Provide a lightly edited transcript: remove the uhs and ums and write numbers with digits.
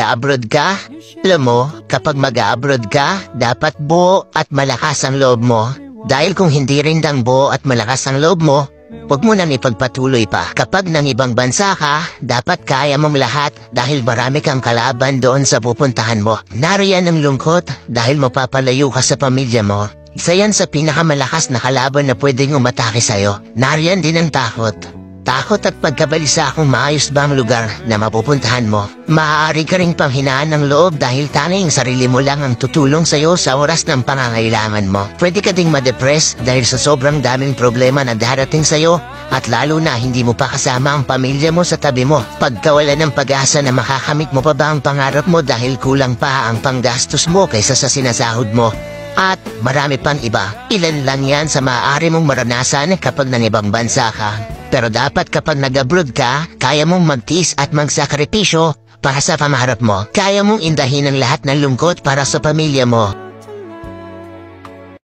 mag-abroad ka. Alam mo, kapag mag-abroad ka, dapat buo at malakas ang loob mo. Dahil kung hindi rin dang buo at malakas ang loob mo, huwag mo nang ipagpatuloy pa. Kapag nang ibang bansa ka, dapat kaya mong lahat dahil marami kang kalaban doon sa pupuntahan mo. Nariyan ang lungkot dahil mapapalayo ka sa pamilya mo. Isa yan sa pinakamalakas na kalaban na pwedeng umatake sa'yo. Nariyan din ang takot. Takot at pagkabalisa kung maayos ba ang lugar na mapupuntahan mo. Maaari ka ring panghinaan ng loob dahil tanging sarili mo lang ang tutulong sa'yo sa oras ng pangangailangan mo. Pwede ka ding ma-depress dahil sa sobrang daming problema na darating sa'yo at lalo na hindi mo pa kasama ang pamilya mo sa tabi mo. Pagkawala ng pag-asa na makakamit mo pa ba ang pangarap mo dahil kulang pa ang panggastos mo kaysa sa sinasahod mo. At marami pang iba. Ilan lang yan sa maaari mong maranasan kapag nang ibang bansa ka. Pero dapat kapag nag-abroad ka, kaya mong magtiis at magsakripisyo para sa pangarap mo. Kaya mong indahin ang lahat ng lungkot para sa pamilya mo.